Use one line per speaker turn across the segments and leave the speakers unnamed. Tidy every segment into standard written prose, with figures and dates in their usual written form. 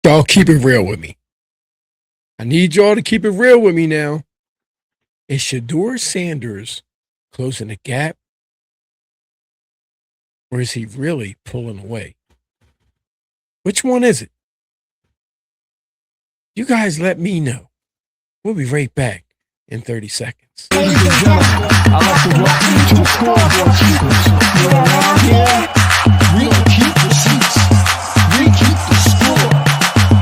Y'all keep it real with me. I need y'all to keep it real with me now. Is Shedeur Sanders closing the gap? Or is he really pulling away? Which one is it? You guys let me know. We'll be right back in 30 seconds.
Ladies and gentlemen, I'd like to welcome you to the Scoreboard Keepers. We're around here, we don't keep receipts, we keep the score.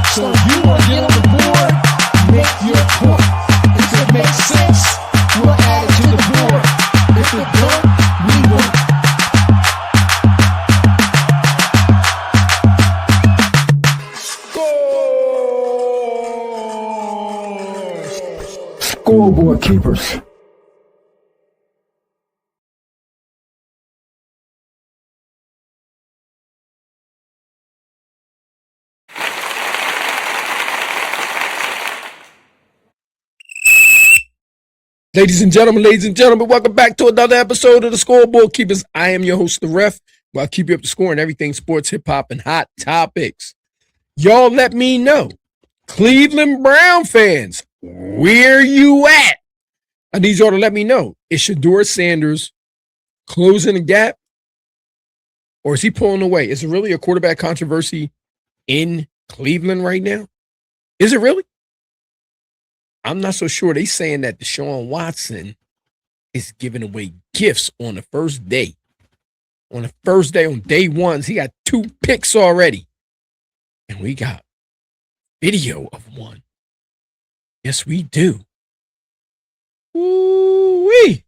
So if you want to get on the board, make your point. If it makes sense, we'll add it to the board. If it don't, we won't. Scoreboard Keepers.
Ladies and gentlemen, welcome back to another episode of the Scoreboard Keepers. I am your host, the Ref, where I keep you up to score on everything sports, hip-hop, and hot topics. Y'all let me know. Cleveland Brown fans, where you at? I need y'all to let me know. Is Shedeur Sanders closing the gap? Or is he pulling away? Is it really a quarterback controversy in Cleveland right now? Is it really? I'm not so sure. They saying that Deshaun Watson is giving away gifts on the first day. On the first day, on day one, he got 2 picks already. And we got video of one. Yes, we do. Ooh-wee.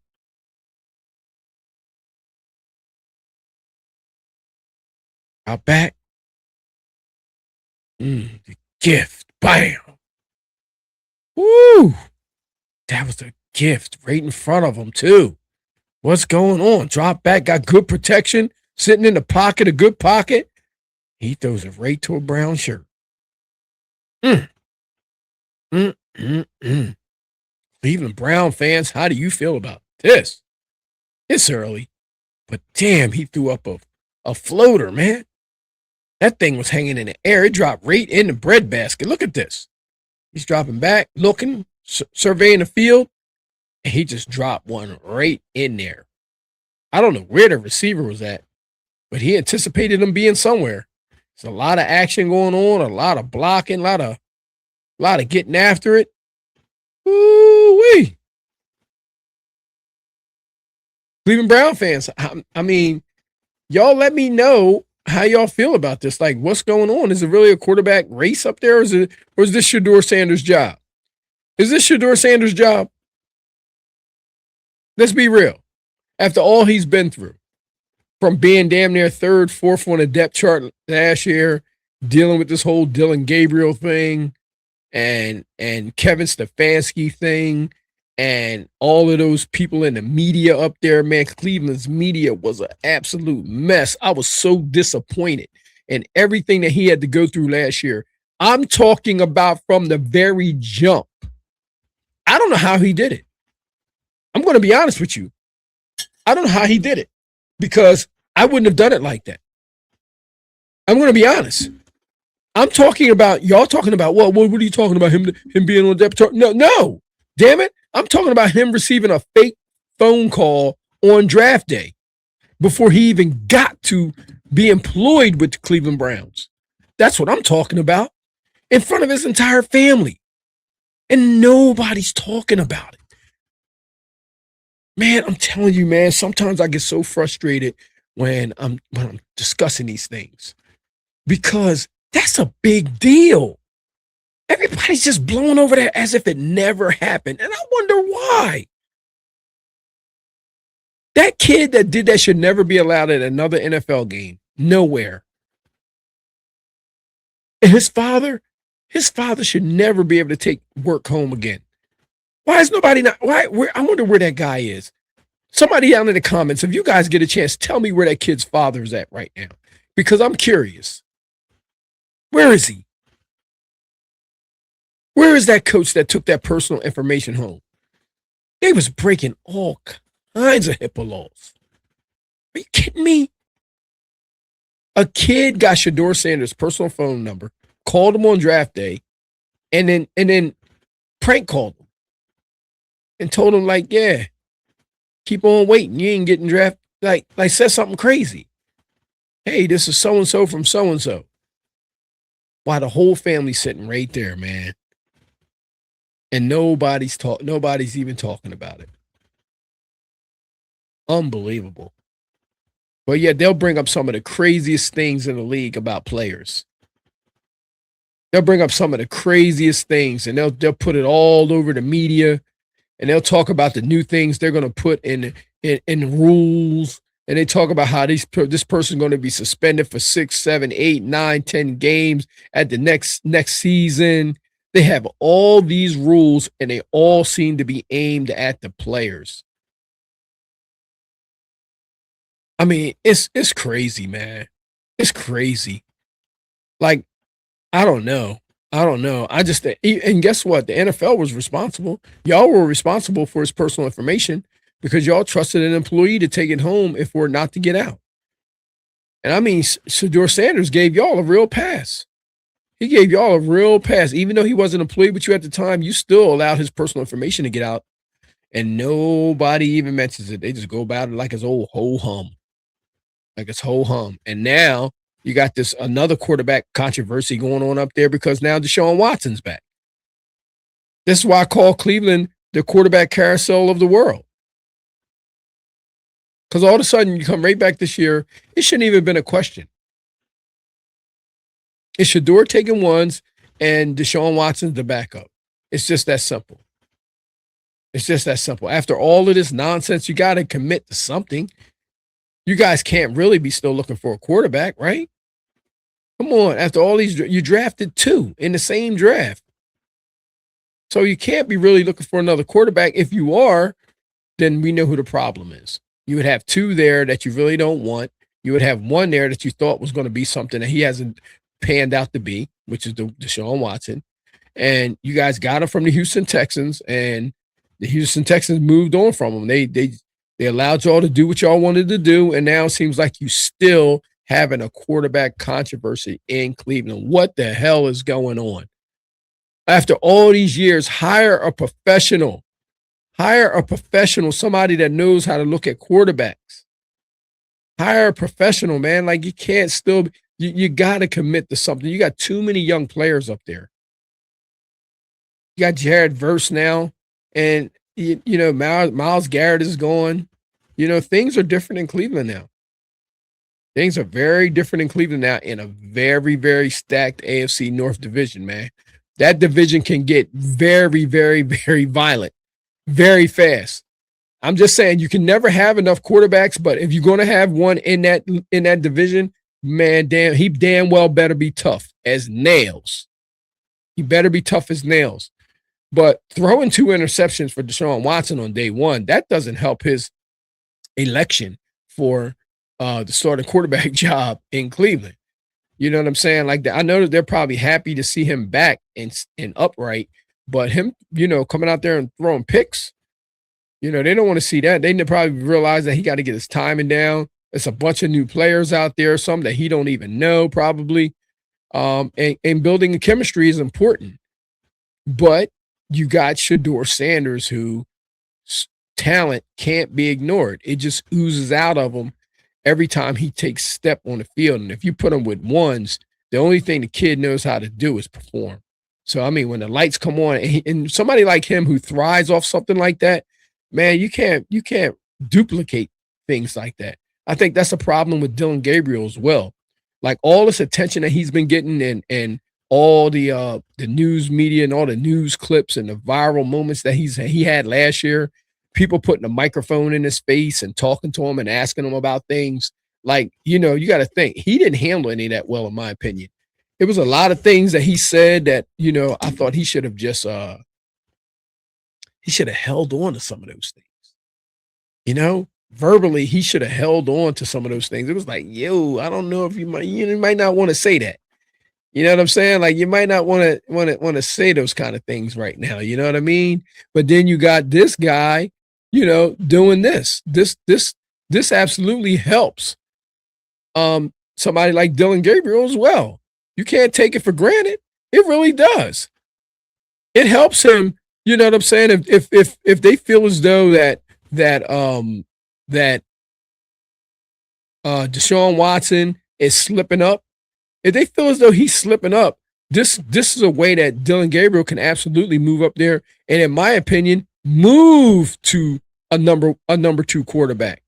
Out back. The gift. Bam. Woo! That was a gift right in front of him, too. What's going on? Drop back, got good protection, sitting in the pocket, a good pocket. He throws it right to a brown shirt. Cleveland Brown fans, how do you feel about this? It's early, but damn, he threw up a floater, man. That thing was hanging in the air. It dropped right in the bread basket. Look at this. He's dropping back, looking, surveying the field, and he just dropped one right in there. I don't know where the receiver was at, but he anticipated him being somewhere. There's a lot of action going on, a lot of blocking, a lot of getting after it. Woo-wee. Cleveland Brown fans, I mean, y'all let me know how y'all feel about this. Like, what's going on? Is it really a quarterback race up there, or is this Shedeur Sanders' job? Is this Shedeur Sanders' job? Let's be real. After all he's been through, from being damn near 3rd, 4th on the depth chart last year, dealing with this whole Dylan Gabriel thing, and Kevin Stefanski thing, and all of those people in the media up there, man, Cleveland's media was an absolute mess. I was so disappointed in everything that he had to go through last year. I'm talking about from the very jump. I don't know how he did it. I'm going to be honest with you. I don't know how he did it, because I wouldn't have done it like that. I'm going to be honest. I'm talking about, y'all talking about, well, what are you talking about, him being on the depth chart? No, damn it. I'm talking about him receiving a fake phone call on draft day before he even got to be employed with the Cleveland Browns. That's what I'm talking about. In front of his entire family. And nobody's talking about it. Man, I'm telling you, man, sometimes I get so frustrated when I'm discussing these things, because that's a big deal. Everybody's just blowing over that as if it never happened. And I wonder why. That kid that did that should never be allowed at another NFL game. Nowhere. And his father should never be able to take work home again. Why is nobody not? I wonder where that guy is. Somebody down in the comments, if you guys get a chance, tell me where that kid's father's at right now, because I'm curious. Where is he? Where is that coach that took that personal information home? They was breaking all kinds of HIPAA laws. Are you kidding me? A kid got Shedeur Sanders' personal phone number, called him on draft day, and then prank called him and told him like, yeah, keep on waiting. You ain't getting drafted. Like said something crazy. Hey, this is so and so from so and so. Why the whole family's sitting right there, man. And nobody's even talking about it. Unbelievable. But yeah, they'll bring up some of the craziest things in the league about players. They'll bring up some of the craziest things, and they'll put it all over the media, and they'll talk about the new things they're going to put in rules, and they talk about how this person's going to be suspended for 6, 7, 8, 9, 10 games at the next season. They have all these rules, and they all seem to be aimed at the players. I mean, it's crazy, man. It's crazy. Like, I don't know. And guess what? The NFL was responsible. Y'all were responsible for his personal information because y'all trusted an employee to take it home if we're not to get out. And I mean, Shedeur Sanders gave y'all a real pass. He gave y'all a real pass. Even though he wasn't an employee with you at the time, you still allowed his personal information to get out. And nobody even mentions it. They just go about it like it's old ho-hum. Like it's ho-hum. And now you got this another quarterback controversy going on up there because now Deshaun Watson's back. This is why I call Cleveland the quarterback carousel of the world. Because all of a sudden you come right back this year, it shouldn't even have been a question. It's Shedeur taking ones and Deshaun Watson's the backup. It's just that simple. It's just that simple. After all of this nonsense, you got to commit to something. You guys can't really be still looking for a quarterback, right? Come on. After all these, you drafted 2 in the same draft. So you can't be really looking for another quarterback. If you are, then we know who the problem is. You would have 2 there that you really don't want. You would have 1 there that you thought was going to be something that he hasn't panned out to be, which is the Deshaun Watson. And you guys got him from the Houston Texans, and the Houston Texans moved on from him. They allowed y'all to do what y'all wanted to do, and now it seems like you still having a quarterback controversy in Cleveland. What the hell is going on? After all these years, hire a professional, somebody that knows how to look at quarterbacks. Hire a professional, man. Like you can't still, you got to commit to something. You got too many young players up there. You got Jared Verse now, and you know Myles Garrett is gone. You know, things are different in Cleveland now. Things are very different in Cleveland now in a very, very stacked AFC North division, man. That division can get very, very, very violent, very fast. I'm just saying you can never have enough quarterbacks, but if you're going to have one in that division, man, he damn well better be tough as nails. He better be tough as nails. But throwing 2 interceptions for Deshaun Watson on day 1, that doesn't help his election for the starting quarterback job in Cleveland. You know what I'm saying? Like I know that they're probably happy to see him back and upright, but him, you know, coming out there and throwing picks, you know, they don't want to see that. They probably realize that he got to get his timing down. There's a bunch of new players out there, some that he don't even know probably. And building a chemistry is important. But you got Shedeur Sanders, who talent can't be ignored. It just oozes out of him every time he takes step on the field. And if you put him with ones, the only thing the kid knows how to do is perform. So, I mean, when the lights come on and somebody like him who thrives off something like that, man, you can't duplicate things like that. I think that's a problem with Dylan Gabriel as well. Like all this attention that he's been getting and all the news media and all the news clips and the viral moments that he had last year, people putting a microphone in his face and talking to him and asking him about things. Like, you know, you got to think he didn't handle any of that well, in my opinion. It was a lot of things that he said that, you know, I thought he should have just he should have held on to some of those things. You know, verbally, he should have held on to some of those things. It was like, yo, I don't know if you might not want to say that. You know what I'm saying? Like you might not want to say those kind of things right now. You know what I mean? But then you got this guy, you know, doing this. This absolutely helps somebody like Dylan Gabriel as well. You can't take it for granted. It really does. It helps him. You know what I'm saying? If they feel as though that Deshaun Watson is slipping up, if they feel as though he's slipping up, this is a way that Dylan Gabriel can absolutely move up there, and in my opinion, move to a number 2 quarterback.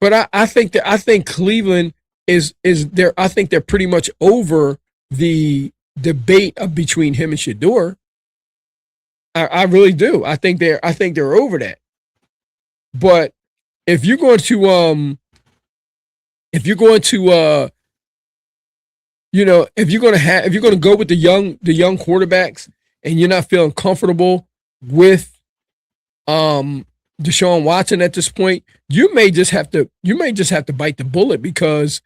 But I think Cleveland is there. I think they're pretty much over the debate of between him and Shedeur. I really do. I think they're over that. But if you're going to if you're going to go with the young quarterbacks and you're not feeling comfortable with Deshaun Watson at this point, you may just have to bite the bullet, because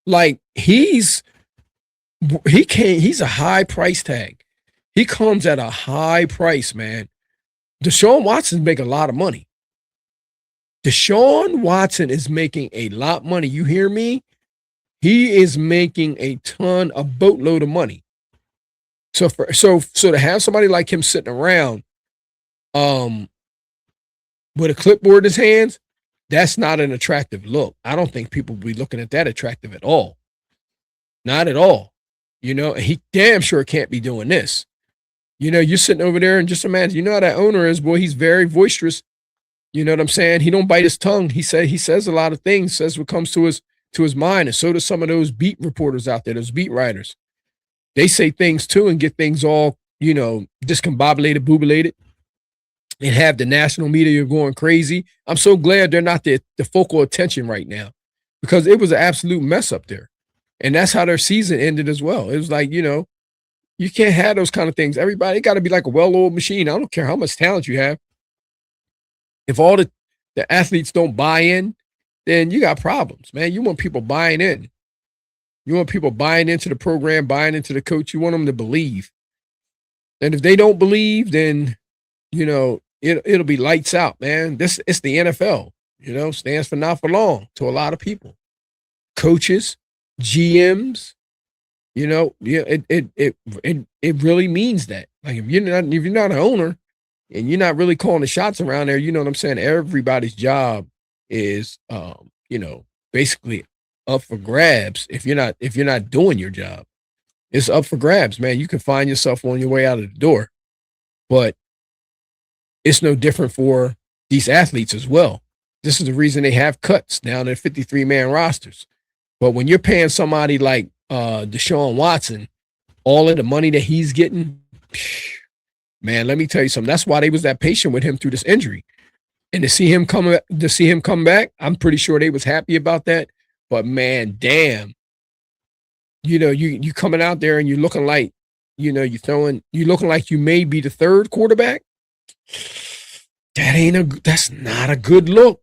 like he's a high price tag. He comes at a high price, man. Deshaun Watson's making a lot of money. Deshaun Watson is making a lot of money. You hear me? He is making a boatload of money. So to have somebody like him sitting around with a clipboard in his hands, that's not an attractive look. I don't think people will be looking at that attractive at all. Not at all. He damn sure can't be doing this. You're sitting over there and just imagine, how that owner is, boy, he's very boisterous. You know what I'm saying? He don't bite his tongue. He says a lot of things, says what comes to his mind. And so do some of those beat reporters out there, those beat writers. They say things too and get things all, discombobulated, boobulated, and have the national media going crazy. I'm so glad they're not the focal attention right now, because it was an absolute mess up there. And that's how their season ended as well. It was like, you can't have those kind of things. Everybody got to be like a well-oiled machine. I don't care how much talent you have. If all the athletes don't buy in, then you got problems, man. You want people buying in. You want people buying into the program, buying into the coach. You want them to believe. And if they don't believe, then, it'll be lights out, man. It's the NFL, stands for not for long to a lot of people. Coaches, GMs, it really means that. Like if you're not an owner and you're not really calling the shots around there, you know what I'm saying? Everybody's job is basically up for grabs. If you're not doing your job, it's up for grabs, man. You can find yourself on your way out of the door. But it's no different for these athletes as well. This is the reason they have cuts down in 53-man rosters. But when you're paying somebody like Deshaun Watson all of the money that he's getting, man, let me tell you something. That's why they was that patient with him through this injury. And to see him come back, I'm pretty sure they was happy about that. But man, damn, you coming out there and you're looking like, you're looking like you may be the third quarterback. That's not a good look.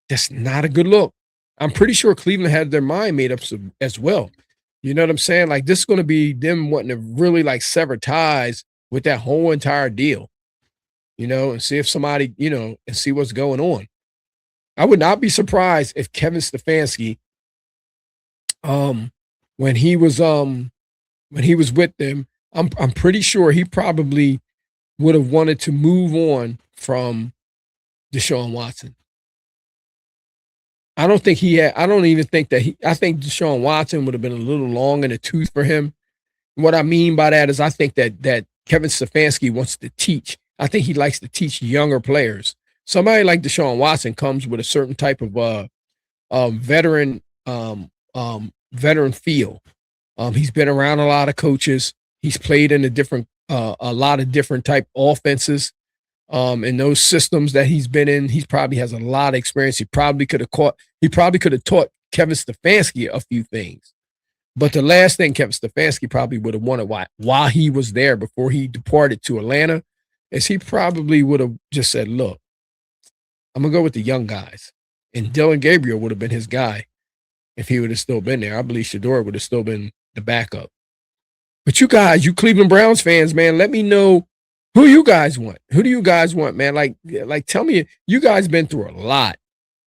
That's not a good look. I'm pretty sure Cleveland had their mind made up as well. You know what I'm saying? Like, this is going to be them wanting to really like sever ties with that whole entire deal, and see if somebody, and see what's going on. I would not be surprised if Kevin Stefanski, when he was with them, I'm pretty sure he probably would have wanted to move on from Deshaun Watson. I don't think I think Deshaun Watson would have been a little long in the tooth for him. What I mean by that is I think that Kevin Stefanski wants to teach. I think he likes to teach younger players. Somebody like Deshaun Watson comes with a certain type of veteran feel. He's been around a lot of coaches. He's played in a lot of different type offenses. In those systems that he's been in, he probably has a lot of experience. He probably could have taught Kevin Stefanski a few things. But the last thing Kevin Stefanski probably would have wanted while he was there before he departed to Atlanta is he probably would have just said, look, I'm going to go with the young guys. And Dylan Gabriel would have been his guy if he would have still been there. I believe Shedeur would have still been the backup. But you guys, you Cleveland Browns fans, man, let me know who you guys want. Who do you guys want, man? Like tell me, you guys been through a lot.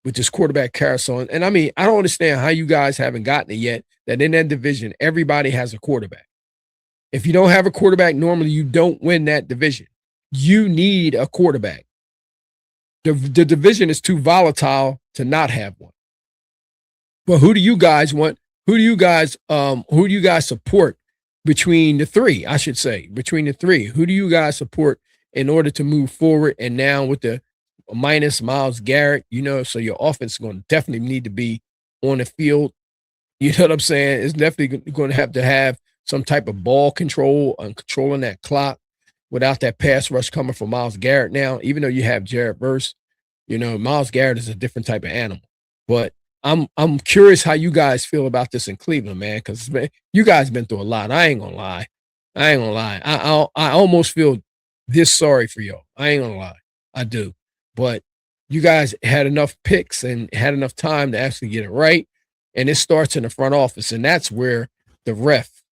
with this quarterback carousel. And I mean, I don't understand how you guys haven't gotten it yet, that in that division, everybody has a quarterback. If you don't have a quarterback, normally you don't win that division. You need a quarterback. The division is too volatile to not have one. But who do you guys want? Who do you guys support between the three? I should say between the three. Who do you guys support in order to move forward? And now with the minus Myles Garrett, so your offense is going to definitely need to be on the field. You know what I'm saying? It's definitely going to have some type of ball control and controlling that clock without that pass rush coming from Myles Garrett now. Even though you have Jared Verse, Myles Garrett is a different type of animal. But I'm curious how you guys feel about this in Cleveland, man, because you guys been through a lot. I ain't gonna lie. I almost feel this sorry for y'all. I ain't gonna lie. I do. But you guys had enough picks and had enough time to actually get it right. And it starts in the front office. And that's where the ref,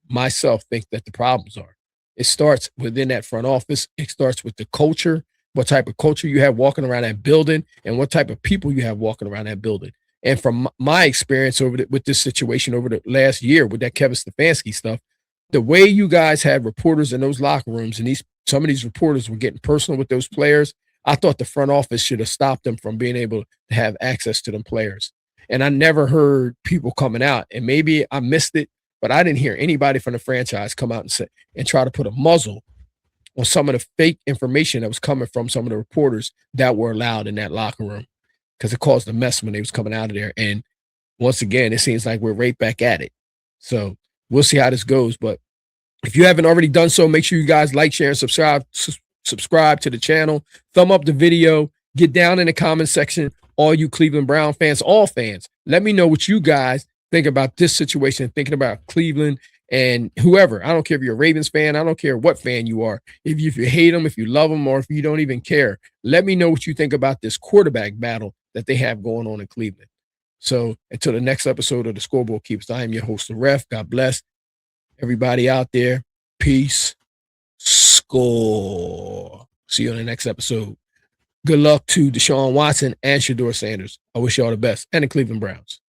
myself, think that the problems are. It starts within that front office. It starts with the culture, what type of culture you have walking around that building, and what type of people you have walking around that building. And from my experience with this situation over the last year with that Kevin Stefanski stuff, the way you guys had reporters in those locker rooms, and some of these reporters were getting personal with those players, I thought the front office should have stopped them from being able to have access to them players. And I never heard people coming out, and maybe I missed it, but I didn't hear anybody from the franchise come out and try to put a muzzle on some of the fake information that was coming from some of the reporters that were allowed in that locker room, because it caused a mess when they was coming out of there. And once again, it seems like we're right back at it. So we'll see how this goes. But if you haven't already done so, make sure you guys like, share, and subscribe to the channel. Thumb up the video. Get down in the comment section, all you Cleveland Brown fans, all fans. Let me know what you guys think about this situation, thinking about Cleveland and whoever. I don't care if you're a Ravens fan. I don't care what fan you are. If you hate them, if you love them, or if you don't even care, let me know what you think about this quarterback battle that they have going on in Cleveland. So until the next episode of the Scoreboard Keepers, I am your host, the Ref. God bless everybody out there. Peace. Score. See you on the next episode. Good luck to Deshaun Watson and Shedeur Sanders. I wish you all the best. And the Cleveland Browns.